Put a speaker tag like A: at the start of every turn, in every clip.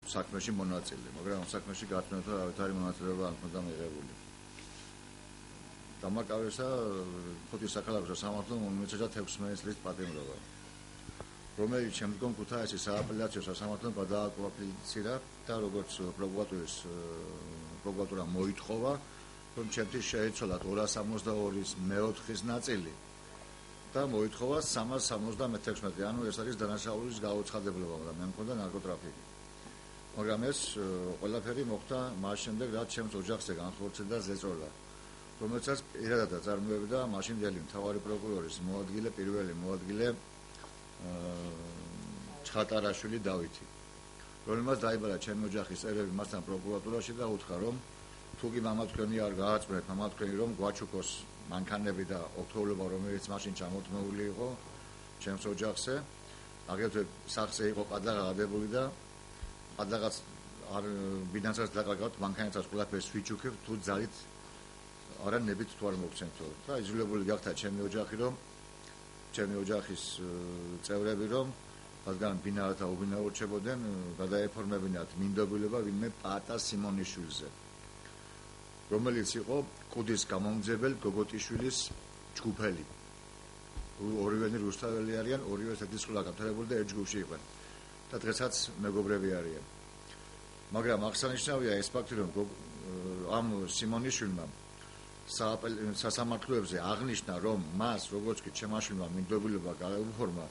A: საქმეში მონაწილე, მაგრამ ამ საქმეში გართმევთ რა არის მონაწილეობა არ მქონდა მიღებული. დამაკავესა ფოთის საქალაქო სასამართლომ 2016 წლის პატიმრობა, რომელიც შემდგომ ქუთაისის სააპელაციო სასამართლომ გადააკვალიფიცირა და როგორც პროკურატურა მოითხოვა, რომ ჩემთვის შეეცვალა 262-ის მე-4-ის ნაწილი და მოითხოვა 376, ანუ ეს არის დანაშაულის გაუცხადებლობა და მე მქონდა ნარკოტრაფიკი. მაგრამ ეს ყველაფერი მოხდა მას შემდეგ, რაც ჩემს ოჯახზე განხორციელდა ზეწოლა, რომელსაც პირადად აწარმოებდა მაშინდელი მთავარი პროკურორის მოადგილე, პირველი მოადგილე ჩხატარაშვილი დავითი, რომელმაც დაიბარა ჩემი ოჯახის წევრები მასთან პროკურატურაში და უთხრა, რომ თუ კი მამა თქვენი არ გააწმენთ, მამა თქვენი რომ გვაჩუქოს მანქანები და ოქროულობა, რომელიც მაშინ ჩამოთმეული იყო ჩემს ოჯახზე, აგრეთვე სახზე იყო ყადაღა გადებული და ყადაღაც არ ბინანსას დაკარგავთ, მანქანასაც ყველაფერს ვიჩუქებთ, თუ ძალით არა ნებით თუ არ მოგცემთო. და იძულებული გახდა ჩემი ოჯახი, რომ ჩემი ოჯახის წევრები, რომ რადგან ბინათა უბინაო რჩებოდნენ, გადაეფორმებინათ მინდობილობა ვინმე პატა სიმონიშვილზე, რომელიც იყო კუდის გამომძებელ გოგოტიშვილის ჯგუფელი. ორივენი რუსთაველი არიან, ორივე ერთდისხილა გამთავრებული და ერთ ჯგუფში იყვნენ. და დღესაც მეგობრები არიან. მაგრამ აღსანიშნავია ეს ფაქტი, რომ ამ სიმონიშვილმა სასამართლოებზე აღნიშნა, რომ მას როგორც კი ჩემაშვილმა მინდობილობა გაეუფორმა,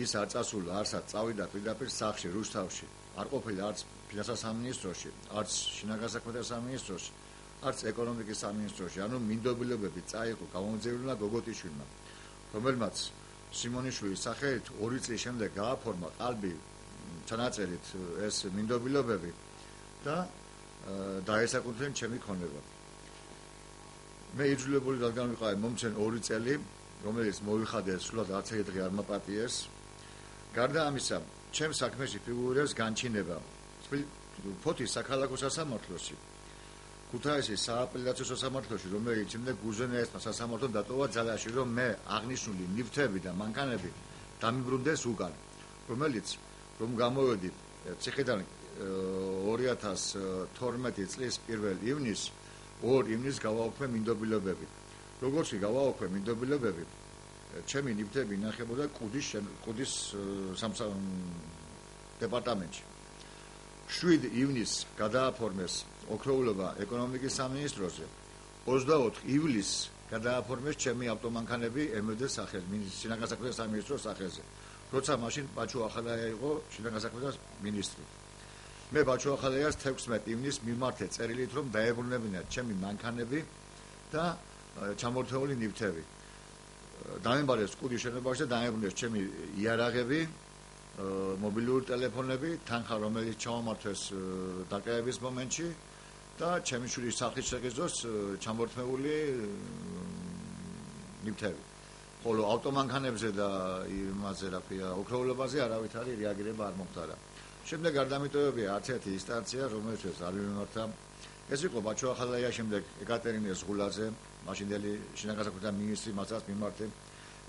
A: ის არ წასულა, არცად წავიდა პირდაპირ სახლში რუსთავში, არ ყოფილა არც ფინანსთა სამინისტროში, არც შინაგან საქმეთა სამინისტროში, არც ეკონომიკის სამინისტროში, ანუ მინდობილობები წაიღო გამომძებელმა გოგოტიშვილმა, რომელმაც სიმონიშვილის სახელით 2 წლის შემდეგ გააფორმა ყალბი ჩანაწერით ეს მინდობილობები და დაესაკუთრნენ ჩემი ქონება. მე იძულებული რადგან ვიყავი მომცენ 2 წელი, რომელიც მოიხადეს სულად არც ერთი დღე არ მაპატიეს. გარდა ამისა, ჩემს საქმეში ფიგურირებს განჩინება ფოთის საქალაქო სასამართლოში, ქუთაისის სააპელაციო სასამართლოში, რომელიც შემდეგ გუზენაესმა სასამართლომ დატოვა ძალაში, რომ მე აღნიშნული ნივთები და მანქანები დამიბრუნდეს უკან, რომელიც რომ გამოვედი ციხიდან 2012 წლის 1 ივნისს 2 ივნისს გავაუქმე მინდობილობები. როგორც კი გავაუქმე მინდობილობები, ჩემი ნივთები ინახებოდა კუდის დეპარტამენტში. 7 ივნისს გადააფორმეს ოქროულობა ეკონომიკის სამინისტროზე. 24 ივლისს გადააფორმეს ჩემი ავტომანქანები MVD-ის სახელზე, შინაგან საქმეთა სამინისტროს სახელზე. როცა მაშინ ბაჩო ახალაია იყო შინაგან საქმეთა მინისტრი. მე ბაჩო ახალაიას 16 ივნისს მიმართე წერილით, რომ დაებრუნებინათ ჩემი მანქანები და ჩამორთმეული ნივთები. დამემბარეს კუდის შენობაში და დაებრუნეს ჩემი იარაღები, მობილური ტელეფონები, თანხა, რომელიც ჩამომართვეს დაკავების მომენტში და ჩემი შვილის სახლის შეგეძლოს ჩამორთმეული ნივთები. ხოლო ავტომანქანებზე და იმაზე რა ქვია, ოქროულობაზე არავითარი რეაგირება არ მომხდარა. შემდეგ არ დამიტოვებია არც ერთი ინსტანცია, რომელიც არ მიმართა. ეს იყო ბაჩო ახალაია, შემდეგ ეკატერინე ზღულაძე, მაშინდელი შინაგან საქმეთა მინისტრი, მასაც მიმართე.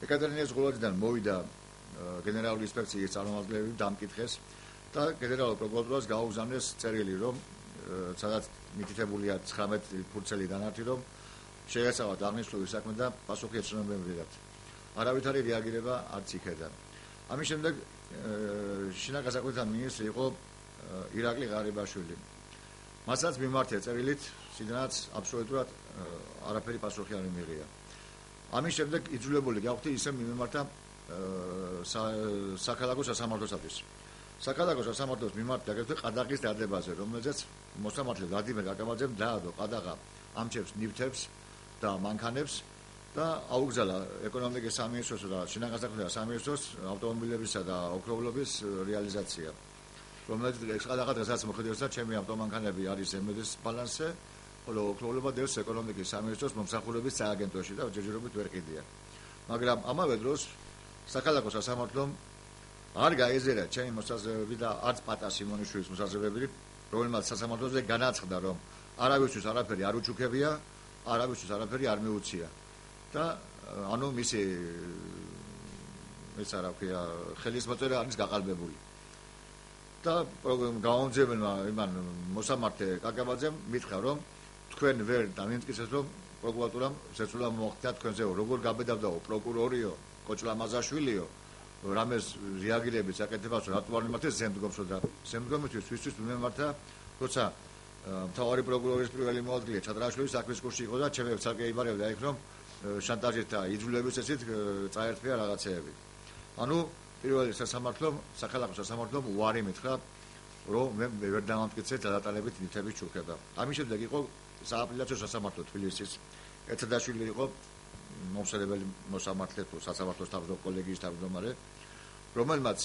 A: ეკატერინე ზღულაძიდან მოვიდა გენერალური ინსპექციის წარმომადგენლები დამკითხეს და გენერალურ პროკურატურას გაუგზავნეს წერილი, რომ სადაც მითითებულია 19 ფურცელი დანართი, რომ შეესწავათ აღნიშნული საქმე და პასუხი ეცნობებოდათ. არავითარი რეაგირება არც იქედან. ამის შემდეგ შინაგან საქმეთა მინისტრი იყო ირაკლი ღარიბაშვილი. მასაც მიმართე წერილით, სიდანაც აბსოლუტურად არაფერი პასუხი არ მიიღია. ამის შემდეგ იძულებული გავხდი ისე მიმართა საქალაქო სასამართლოსათვის. საქალაქო სასამართლოს მიმართა აგრეთვე ყადაღის დადებაზე, რომელზეც მოსამართლე ვლადიმერ გაკამაძემ დაადო ყადაღა ამჩებს ნივთებს და მანქანებს და აუგზავნა ეკონომიკის სამინისტროს და შინაგან საქმეთა სამინისტროს ავტომობილებისა და ოქროულობის რეალიზაცია. რომელიც ყადაღა დღესაც მოხდებს და ჩემი ავტომანქანები არის MVD-ის ბალანსზე, ხოლო ოქროულობა დევს ეკონომიკის სამინისტროს მომსახურების სააგენტოში და ჯერჯერობით ვერ ყიდიან. მაგრამ ამავე დროს საქალაქო სასამართლომ არ გაეზერა ჩემი მოსაზრებები და არც პატა სიმონიშვილის მოსაზრებები, რომელმაც სასამართლოზე განაცხადა, რომ არავისთვის არაფერი არ უჩუქებია, არავისთვის არაფერი არ მიუცია და ანუ მისი ეს რა ქვია ხელისმოწერა არის გაყალბებული. და გამომძიებელმა იმან მოსამართლე კაკაბაძემ მითხრა რომ თქვენ ვერ დამიმტკიცეთ რომ პროკურატურამ შეცვლა მოახდინა თქვენზე როგორ გაბედავდაო პროკურორიო კოჭლამაზაშვილიო რამეს რეაგირებით საკეთებას რატო არ მიმართეს ზემდგომსო და ზემდგომისთვის ვისთვის მიმართა როცა მთავარი პროკურორის პირველი მოადგილე ჩადრაშვილი საქმის კურსში იყო და ჩემი ცალკე იბარებდა იქ რომ შანტაჟით და იძულებით ესეთ წაერთვია რაღაცეები. ანუ პირველი სასამართლომ საქალაქო სასამართლომ უარი მითხრა რომ მე ვერ დამამტკიცე დადატანებით ნივთების ჩუქება. ამის შემდეგ იყო სააპელაციო სასამართლო თბილისის ეთდაშვილი იყო მომსახურებელი მოსამართლე თუ სასამართლოს თავმჯდომარე კოლეგიის თავმჯდომარე რომელმაც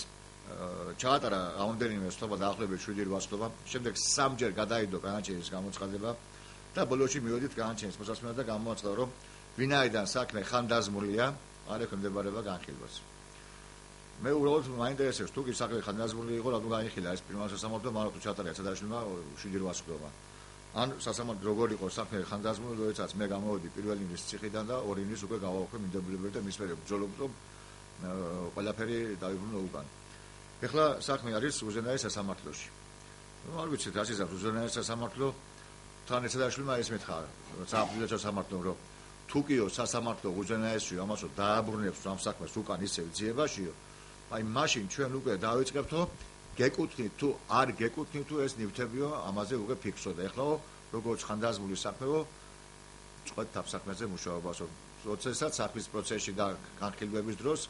A: ჩაატარა რამოდენიმე სიტყვა დაახლოებით 7-8 სიტყვა. შემდეგ 3-ჯერ გადაიდო განაჩენის გამოცხადება და ბოლოში მივედით განაჩენის მოსასმენად და გამოაცხადა რომ ვინაიდან საქმე ხანდაზმულია, არ ექვემდებარება განხილვას. მე უბრალოდ მაინტერესებს თუ კი საქმე ხანდაზმული იყო, რატომ განიხილა ეს პირველ სასამართლომ, მაგრამ თუ ჩაატარა ცადაშვილმა 7-8 სიტყვა. ან სასამართლო როგორ იყო საქმე ხანდაზმული, როდესაც მე გამოვედი პირველი ნის ციხიდან და ორი ნის უკვე გავავაქვე მინდობილები და მის მერე ბრძოლობ რომ ყველაფერი დავიბრუნო უკან. ეხლა საქმე არის უზენაეს სასამართლოში. არ ვიცით რა შეიძლება უზენაეს სასამართლო თან ეცადაშვილმა ეს მეთქა სააპელაციო სასამართლომ რომ თუკიო სასამართლო უზენაესიო ამასო დააბრუნებს ამ საქმეს უკან ისევ ძიებაშიო აი მაშინ ჩვენ უკვე დავიწყებთო გეკუთვნით თუ არ გეკუთვნით თუ ეს ნივთებიო ამაზე უკვე ფიქსოდა ეხლაო როგორც ხანდაზმული საქმეო წყვეთ ამ საქმეზე მუშაობასო პროცესად საქმის პროცესში და განხილვების დროს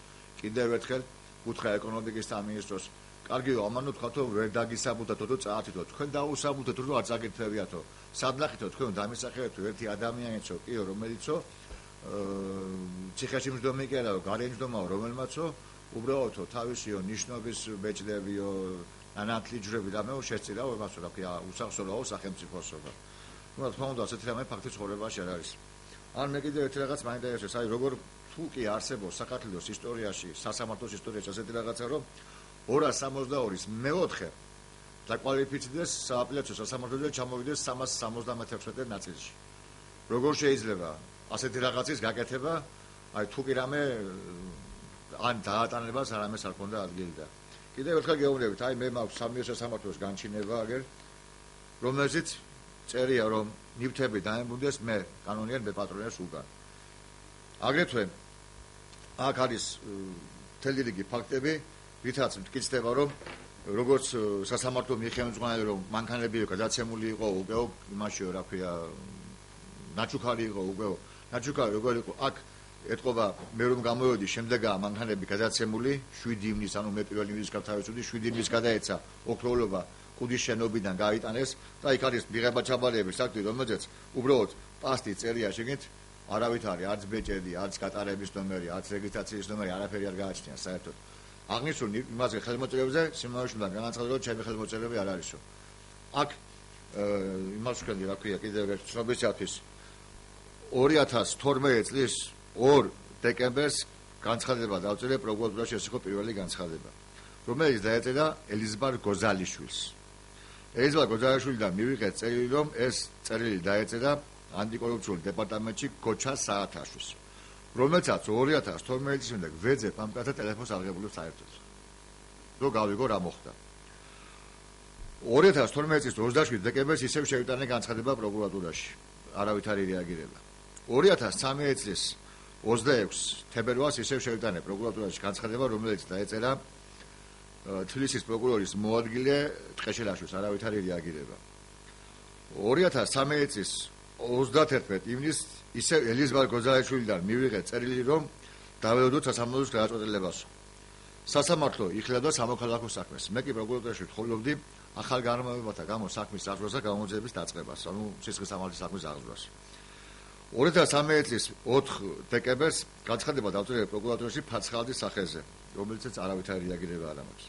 A: კიდევ ერთხელ უთხრა ეკონომიკის სამინისტროს კარგიო ამანო თქვათო ვერ დაგისაბუთათო თუ წაართითო თქვენ დაუსაბუთეთ რომ არ წაგეთრევიათო სადნახითო თქვენ დამისახებთო ერთი ადამიანიცო კიო რომელიცო ციხეში მჯდომი კი არაო გარემჯდომაო რომელმაცო უბრალოდო თავისიო ნიშნობის ბეჭდებიო ანათლი ჯვრები რამეო შეწირაო ემასო რა ქვია უსახსროო სახელმწიფოსო და ну რა თქმა უნდა ასეთი რამე ფაქტი ცხოვრებაში არ არის ან მე კიდევ ერთი რაღაც მაინტერესებს აი როგორ თუ კი არსებობს საქართველოს ისტორიაში სასამართლოს ისტორიაში ასეთი რაღაცა რომ 262-ის მეოთხე დაკვალიფიცირდეს სააპელაციო სასამართლოზე ჩამოვიდეს 376 ნაწილში. როგორ შეიძლება ასეთი რაღაცის გაკეთება? აი თუ კი რამე ან დაატანებას არამეს არ ქონდა ადგილი და კიდევ ერთხელ გეუბნებით, აი მე მაქვს სამეცნიერო სასამართლოს განჩინება აგერ, რომელზეც წერია რომ ნივთები დაემბუნდეს მე კანონიერ მე პატრონერს უკან. აგრეთვე აქ არის მთელი რიგი ფაქტები ვითაც მტკიცდება რომ როგორც სასამართლო მიხელმძღვანელი რომ მანქანები გადაცემული იყო უკეო იმაშიო რა ქვია ნაჩუქარი იყო უკეო ნაჩუქარი როგორ იყო აქ ეთყობა მე რომ გამოვედი შემდეგაა მანქანები გადაცემული 7 ივნის ანუ მე პირველი ივნის გავთავისუფლდი 7 ივნის გადაეცა ოქროულობა კუდის შენობიდან გაიტანეს და იქ არის მიღება ჩაბარების საქმე რომელზეც უბრალოდ პასტი წერია შეგეთ არავით არის არც ბეჭედი არც გატარების ნომერი არც რეგისტრაციის ნომერი არაფერი არ გააჩნია საერთოდ აღნიშნულ იმაზე ხელმოწერებზე სიმაღლეშიდან განაცხადა რომ ჩემი ხელმოწერები არ არისო. აქ იმას ვქენდი რა ქვია კიდევ ერთ ცნობისათვის 2012 წლის 2 დეკემბერს განცხადება დავწერე პროკურატურაში ეს იყო პირველი განცხადება რომელიც დაეწერა ელიზბარ გოზალიშვილს. ელიზბარ გოზალიშვილიდან მივიღეთ წერილი რომ ეს წერილი დაეწერა ანტიკორუფციული დეპარტამენტში გოჩა საათაშვილს. რომელსაც 2012 წლის შემდეგ ვეძებ ამ კაცთა ტელეფონს აღებულებს საერთოდ. რო გავიგო რა მოხდა. 2012 წლის 27 დეკემბერს ისევ შევიტანე განცხადება პროკურატურაში. არავით არ რეაგირება. 2013 წლის 26 თებერვალს ისევ შევიტანე პროკურატურაში განცხადება, რომელიც დაეწერა თბილისის პროკურორის მოადგილე ტყეშელაშვილს, არავით არ რეაგირება. 2013 წლის 31 ივნის ისევ ელიზბარ გოზალიშვილიდან მივიღეთ წერილი რომ დავეოდოთ სასამართლოს გადაწყვეტილებას. სასამართლო იხილავდა სამოქალაქო საქმეს. მე კი პროკურატურაში ვთხოვლობდი ახალ განმავლობათა გამო საქმის აღზრდას და გამოძიების დაწყებას, ანუ სისხლის სამართლის საქმის აღზრდას. 2013 წლის 4 დეკემბერს განცხადება დავწერე პროკურატურაში ფაცხალდის სახეზე, რომელიცაც არავით არ რეაგირება არ ამას.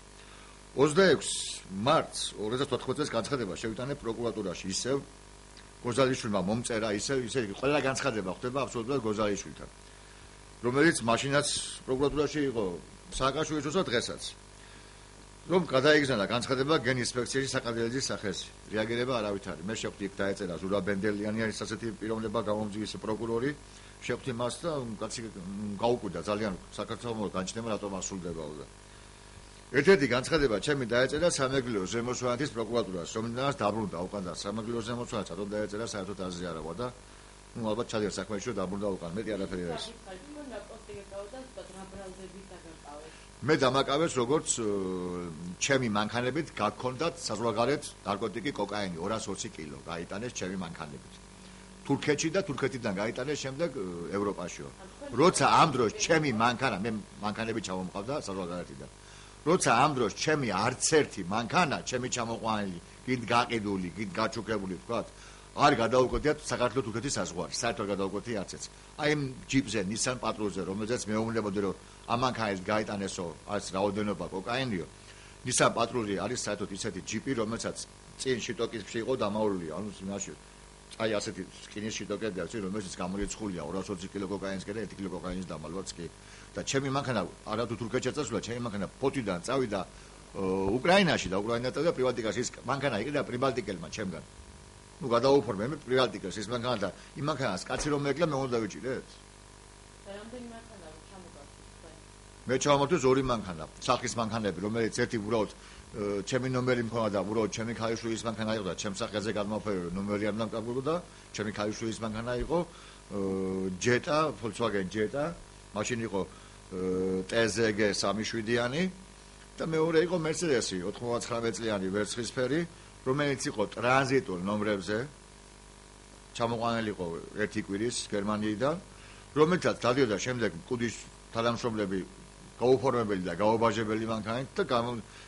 A: 26 მარტს 2014 წელს განცხადება შევიტანე პროკურატურაში ისევ გოზალიშვილმა მომწერა ისევ ყველა განცხადება ხდება აბსოლუტურად გოზალიშვილთან. რომელიც მაშინაც პროკურატურაში იყო სააკაშვილისთვისაც და დღესაც. რომ გადაიგზავნა განცხადება გენ ინსპექციაში საკადრელის სახეზე. რეაგირება არავით არის. მე შევხვდი იქ დაეწერა ზურაბ ბენდელიანი არის ასეთი პიროვნება გამომძიების პროკურორი. შევხვდი მას და კაცი გაუკვირდა ძალიან საქართველოს განჩინება რატომ ასრულდებაო და ერთ-ერთი განცხადება ჩემი დაეწერა სამეგრელოს ზემოსვანეთის პროკურატურას, რომელთაც დაბრუნდა უკან და სამეგრელოს ზემოსვანეთს ატო დაეწერა საერთოდ აზრი არ აქვს და ალბათ ჩადიარ საქმეში რომ დაბრუნდა უკან, მეტი არაფერი არ არის. მე დამაკავეს როგორც ჩემი მანქანებით გაქონდათ საზღვარგარეთ ნარკოტიკი კოკაინი 220 კილო გაიტანეს ჩემი მანქანებით. თურქეთში და თურქეთიდან გაიტანეს შემდეგ ევროპაშიო. როცა ამ დროს ჩემი მანქანა, მე მანქანები ჩამომყავდა საზღვარგარეთიდან. როცა ამ დროს ჩემი არც ერთი მანქანა, ჩემი ჩამოყვანილი, კიდ გაყიდული, კიდ გაჩუქებული ვთქვათ, არ გადაუკვეთიათ საქართველოს თურქეთის საზღვარი, საერთოდ გადაუკვეთი არცეც. აი იმ ჯიპზე, Nissan Patrol-ზე, რომელზეც მეუბნებოდი, რომ ამ მანქანით გაიტანესო, ეს რაოდენობა კოკაინიო. Nissan Patrol-ი არის საერთოდ ისეთი ჯიპი, რომელსაც წინ შიტოკისში იყო დამაურული, ანუ იმაში აი ასეთი სკინის შიტოკები აქვს, რომელსაც გამორიცხულია 220 კილო კოკაინისკენ და 1 კილო კოკაინის დამალვაც კი. და ჩემი მანქანა არათუ თურქეთში წასულა, ჩემი მანქანა ფოთიდან წავიდა უკრაინაში და უკრაინასთან და პრივატიკაში ის მანქანა იყიდა პრიბალტიკელმა ჩემგან. ნუ გადაუფორმე მე პრიბალტიკელს ის მანქანა და იმ მანქანას კაცი რომ მეკლა მე უნდა დავიჭირეთ.
B: და რამდენი მანქანა ჩამოგავთ?
A: მე ჩავამართვეს ორი მანქანა, სახის მანქანები, რომელიც ერთი უბრალოდ ჩემი ნომერი მქონდა და უბრალოდ ჩემი ქალიშვილის მანქანა იყო და ჩემ სახელზე გადმოვაფერე ნომერი არ დამკარგულობდა, ჩემი ქალიშვილის მანქანა იყო Jetta, Volkswagen Jetta, მაშინ იყო TZG 3.7-იანი და მეორე იყო Mercedes-ი 99 წლიანი ვერცხლისფერი, რომელიც იყო ტრანზიტულ ნომრებზე, ჩამოყვანილი იყო ერთი კვირის გერმანიიდან, რომელთაც დადიოდა შემდეგ კუდის თანამშრომლები გაუფორმებელი და გაუბაჟებელი მანქანით და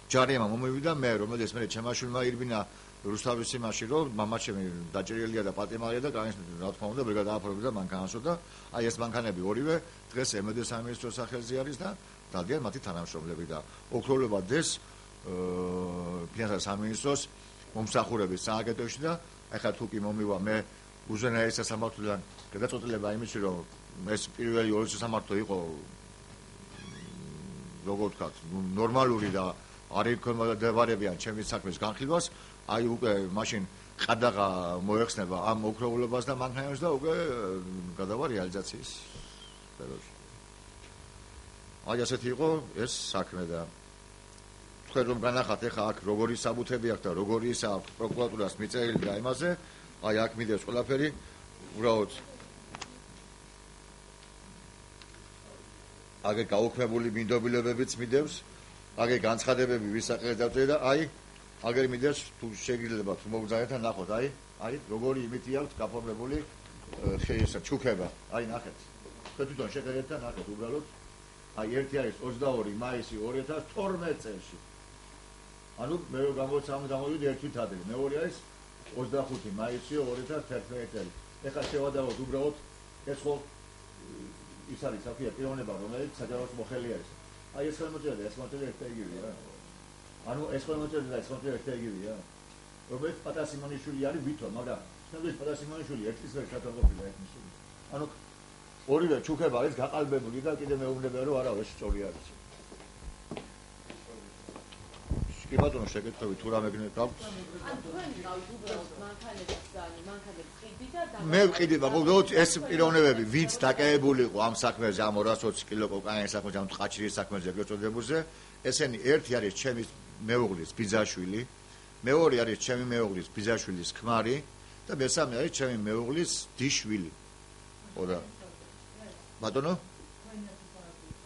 A: ჯარიმა მომივიდა მე, რომელიც მე ჩემაშვილმა ირბინა რუსთავის იმაში, რომ მამაჩემი დაჭერილია და პატიმარია და რა თქმა უნდა ბრიგადა აფორმებდა მანქანასო და აი ეს მანქანები ორივე დღეს MD სამინისტროს სახელზე არის და დადიან მათი თანამშრომლები და ოქროულობა დეს ფინანსთა სამინისტროს მომსახურების სააგენტოში და ახლა თუ კი მომივა მე უზენაეს სასამართლოდან გადაწყვეტილება იმისი, რომ ეს პირველი ორი სასამართლო იყო როგორ ვთქვათ, ნორმალური და არ იქონებდებარებიან ჩემი საქმის განხილვას, აი უკვე მაშინ ყადაღა მოეხსნება ამ ოქროულობას და მანქანებს და უკვე გადავა რეალიზაციის სფეროში. აი ასეთი იყო ეს საქმე და თქვენ რომ განახათ ეხა აქ როგორი საბუთები აქვს და როგორი ისა პროკურატურას მიწერილი და იმაზე, აი აქ მიდევს ყველაფერი, უბრალოდ აგე გაუქმებული მინდობილებებიც მიდევს, აგე განცხადებები ვისაყრეთ დავწერე და აი აგერ მიდევს თუ შეგიძლება თუ მოგზაურთ ნახოთ, აი როგორი იმითი აქვს გაფორმებული შეიძლება ჩუქება, აი ნახეთ. თქვენ თვითონ შეგიძლიათ და ნახეთ უბრალოდ, აი ერთი არის 22 მაისი 2012 წელს. ანუ მე რომ გამოვიდე ერთ თვით ადრე, მეორე არის 25 მაისი 2011 წელი. ეხლა შევადაროთ უბრალოდ ეს ხო ის არის საფია პიროვნება, რომელიც საჯაროს მოხელი არის. აი ეს ხელმოწერა და ეს მოწერა ერთეიგივეა. ანუ ეს ხელმოწერა და ეს მოწერა ერთეიგივეა. რომელიც პატასიმონიშვილი არის ვითომ, მაგრამ შემდგომ პატასიმონიშვილი ერთის ვერ ჩატარყოფილა ეთნიკურად. ანუ ორივე ჩუქება არის გაყალბებული და კიდე მეუბნებიან რომ არა ეს სწორი არის. კი ბატონო შეკითხები თუ რამე გაქვს?
B: ან თქვენ გავით უბრალოდ მანქანებს და მანქანებს ყიდი და
A: მე ვყიდი, მაგრამ ეს პიროვნებები ვინც დაკავებული იყო ამ საქმეზე, ამ 220 კილო კოკაინის საქმეზე, ამ ტყაჩირის საქმეზე, ეგრეთოდებულზე, ესენი ერთი არის ჩემი მეუღლის ბიძაშვილი, მეორე არის ჩემი მეუღლის ბიძაშვილის ქმარი და მესამე არის ჩემი მეუღლის დიშვილი. ოდა ბატონო?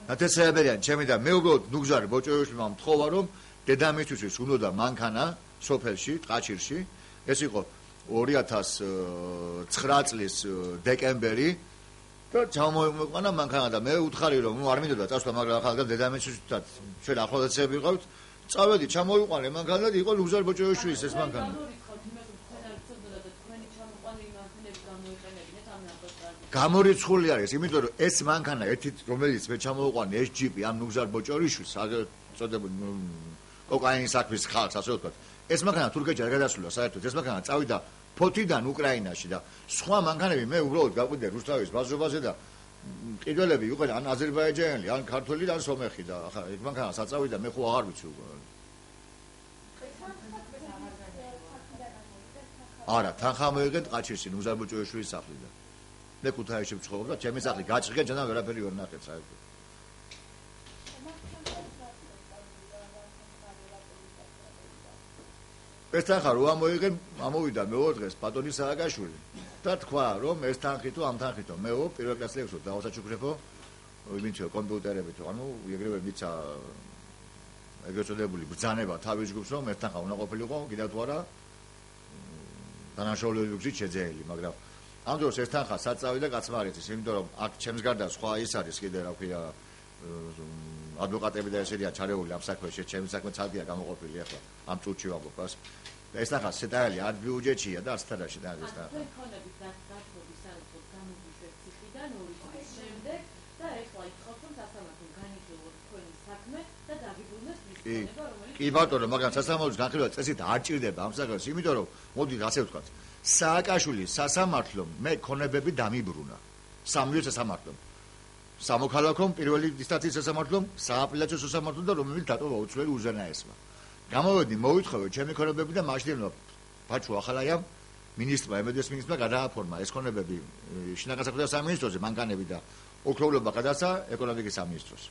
A: ნათესაებერიან ჩემი და მე უბრალოდ ნუგზარი ბოჭოეშვილმა მთხოვა რომ დედამისთვის უნდა მანქანა სოფელში, ტყაჩირში, ეს იყო 2009 წლის დეკემბერი და ჩამოიყვანა მანქანა და მე უთხარი რომ ნუ არ მინდოდა წასვლა, მაგრამ ახლა დედამისთვისაც ჩვენ ახლადაცები ვიყავთ, წავედი, ჩამოიყვანე მანქანა და იყო ლუგზარ ბოჭოეშვილის ეს მანქანა. გამორიცხული არის, იმიტომ რომ ეს მანქანა ერთით რომელიც მე ჩამოვიყვანე ეს ჯიპი ამ ლუგზარ ბოჭოეშვილს, წოდებული კოკაინის საქმის ხალხს, ასე ვთქვათ. ეს მანქანა თურქეთში არ გადასულა საერთოდ, ეს მანქანა წავიდა ფოთიდან უკრაინაში და სხვა მანქანები მე უბრალოდ გავყიდე რუსთავის ბაზრობაზე და ყიდველები იყვნენ ან აზერბაიჯანელი, ან ქართველი, ან სომეხი და ახლა ეს მანქანა საწავიდა მე ხო აღარ ვიცი უკვე. არა, თანხა მოიგეთ ყაჩირში, ლუგზარ ბოჭოეშვილის სახლიდან. მე ქუთაისში ვცხოვრობ და ჩემი სახლი გაჭრიგა, ჯანა ვერაფერი ვერ ნახეთ საერთოდ. ეს თანხა რო ამოვიდა მეოთხე დღეს ბატონი სააკაშვილი და თქვა რომ ეს თანხითო ამ თანხითო მეო პირველ კლასელებს დავასაჩუქრებო იმითო კომპიუტერებით ანუ ეგრევე მიცა ეგრეთ წოდებული ბრძანება თავის ჯგუფს რომ ეს თანხა უნდა ყოფილიყო კიდევ თუ არა დანაშაულების გზით შეძენილი მაგრამ ამ დროს ეს თანხა საწავიდა კაცმა არ იცის იმიტომ რომ აქ ჩემს გარდა სხვა ის არის კიდე რა ქვია ადვოკატები და ესედია ჩარეული ამ საქმეში ჩემი საქმე ცალკეა გამოყოფილი ახლა ამ წუთში ვამბობ ეს თანხა სეტაელი არ ბიუჯეტია და არც თარაში და ეს თანხა
B: ქონებით გათხოვების საერთოდ გამოგვიშვეს ციხიდან 2 წლის შემდეგ და ეხლა ითხოვთ რომ სასამართლომ განიხილოს თქვენი საქმე და დაგიბრუნდეს მის ქონება რომელიც
A: კი ბატონო მაგრამ სასამართლოს განხილვა წესით არ ჭირდება ამ საკითხს იმიტომ რომ მოდით ასე ვთქვათ სააკაშვილის სასამართლომ მე ქონებები დამიბრუნა სამივე სასამართლომ სამოქალაქომ პირველი ინსტანციის სასამართლომ სააპელაციო სასამართლომ და რომელიც დატოვა უცვლელი უზენაესმა გამოვედი მოვითხოვე ჩემი ქონებები და მაშინ ბაჩო ახალაიამ მინისტრმა ემედოს მინისტრმა გადააფორმა ეს ქონებები შინაგან საქმეთა სამინისტროზე მანქანები და ოქროულობა გადასცა ეკონომიკის სამინისტროს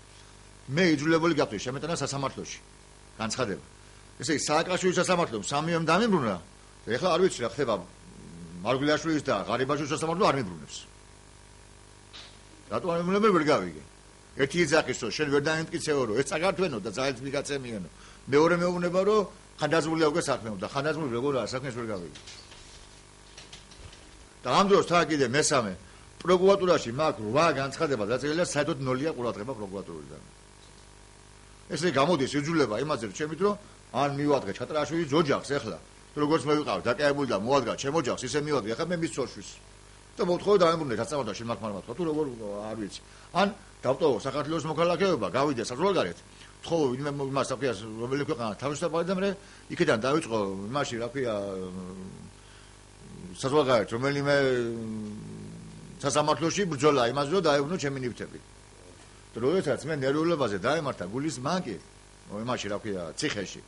A: მე იძულებული გავხდი შემეტანა სასამართლოში განცხადება ესე იგი სააკაშვილის სასამართლომ სამივემ დამიბრუნა ეხლა არ ვიცი რა ხდება მარგულაშვილის და ღარიბაშვილის სასამართლო არ მიბრუნებს რატო არ მიბრუნებს ვერ გავიგე ერთი იძახის რომ შენ ვერ დაიმტკიცეო რომ ეს წაგართვენო და ძალით მიგაწემიენო მეორე მეუბნება რომ ხანდაზმულია უკვე საქმეო და ხანდაზმული როგორაა საქმეს ვერ გავიგე და ამ დროს თან კიდე მესამე პროკურატურაში მაქვს 8 განცხადება დაწერილია საერთოდ 0-ია ყურადღება პროკურატურიდან ესე გამოდის იძულება იმაზე რომ ჩემით რომ ან მივადგე ჩატრაშვილის ოჯახს ეხლა როგორც მე ვიყავ დაკავებული და მოადგა ჩემ ოჯახს ისე მივადგე ახლა მე მის წორშვის და მოთხოვე დაემბრუნე სასამართლოში მართლა თუ როგორ არ ვიცი ან დავტოვო საქართველოს მოქალაქეობა გავიდე საზღვარგარეთ თხოვე იმას აფიას რომელი ქვეყანა თავისუფალი და მე იქიდან დავიწყო იმაში რა ქვია საზღვარგარეთ რომელიმე სასამართლოში ბრძოლა იმაზე რომ დაებრუნო ჩემი ნივთები დროებითაც მე ნერვიულებაზე დაემართა გულის მანკი იმაში რა ქვია ციხეში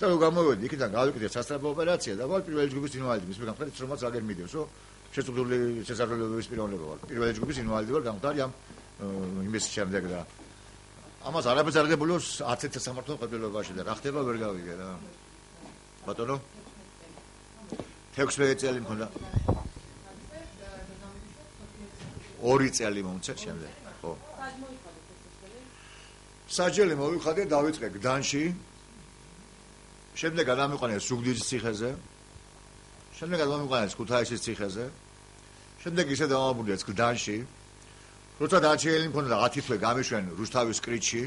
A: და რო გამოვედი იქიდან გავიკეთე სასწრაფო ოპერაცია და ვალ პირველი ჯგუფის ინვალიდი მის მიგამხდარით რომაც აგერ მიდევს რომ შეწყვეტილი შესაძლებლობების პიროვნება ვარ პირველი ჯგუფის ინვალიდი ვარ გამხდარი ამ იმის შემდეგ და ამას არაფერს არ გებულო 10 სასამართლო ყიდულობაში და რა ხდება ვერ გავიგე რა ბატონო 16 წელი მქონდა 2 წელი მომწე შემდეგ ხო საჯელი მოვიხადე დავიწყე გდანში შემდეგ გადამიყვანეს ზუგდიდის ციხეზე შემდეგ გადამიყვანეს ქუთაისის ციხეზე შემდეგ ისე დავამბურდეს გდანში როცა დაჩეელი მქონდა 10 თვე გამიშვენ რუსთავის კრიტში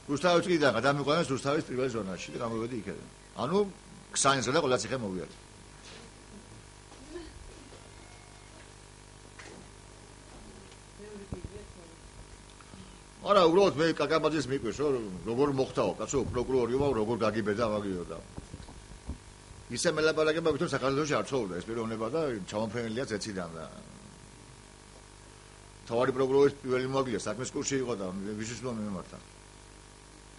A: რუსთავის კრიტიდან გადამიყვანეს რუსთავის პირველ ზონაში და გამოვედი იქიდან ანუ ქსანზე და ყველა ციხე მოვიარე არა უბრალოდ მე კაკაბაძეს მიყვეს რომ როგორ მოხდაო კაცო პროკურორი ვარ როგორ გაგიბედა მაგიო და ისე მელაპარაკება ვით რომ საქართველოში არ ცხოვრობდა ეს პიროვნება და ჩამოფრენილია ზეციდან და თავარი პროკურორის პირველი მოადგილე საქმის კურსში იყო და ვისის რომ მიმართა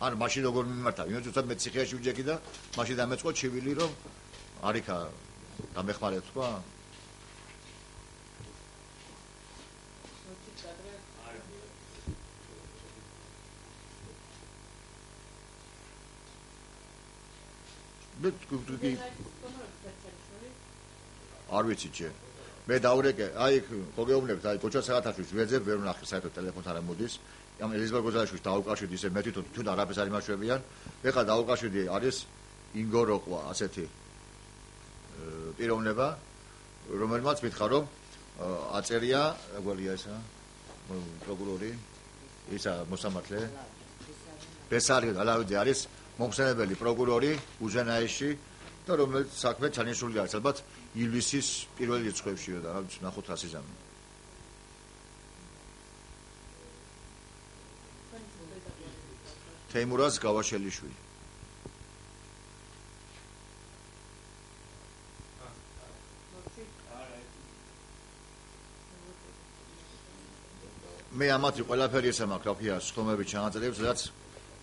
A: ან მაშინ როგორ მიმართა იმეც უცად მე ციხეში ვიჯექი და მაშინ დამეწყო ჩივილი რომ არიქა დამეხმარეთ თქვა არ ვიცი ჯერ მე დავრეკე აი მოგეუბნებთ აი გოჩა საათაშვილს ვეძებ ვერ ვნახე საერთოდ ტელეფონთან არ მოდის ამ ელიზაბეთ გოზალაშვილს დაუკავშირდი ისე მე თვითონ არაფერს არ იმაშვებიან ეხლა დაუკავშირდი არის ინგო როყვა ასეთი პიროვნება რომელმაც მითხრა რომ აწერია როგორია ესა პროკურორი ისა მოსამართლე ბესარი ალავიძე არის მომხსენებელი პროკურორი უზენაესში და რომელიც საქმე ჩანიშნული არის ალბათ ივლისის პირველ რიცხვებშიო და რაღაც ნახოთ ასიზამი თეიმურაზ გავაშელიშვილი მე ამათი ყველაფერი ესა მაქვს რა ქვია სხდომები ჩანაწერებს რაც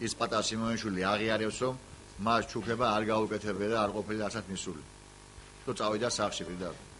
A: ის პატარა სიმონიშვილი აღიარებს რომ მას ჩუქება არ გაუკეთებია და არ ყოფილა ასეთ მისული. თუ წავიდა სახში პირდაპირ.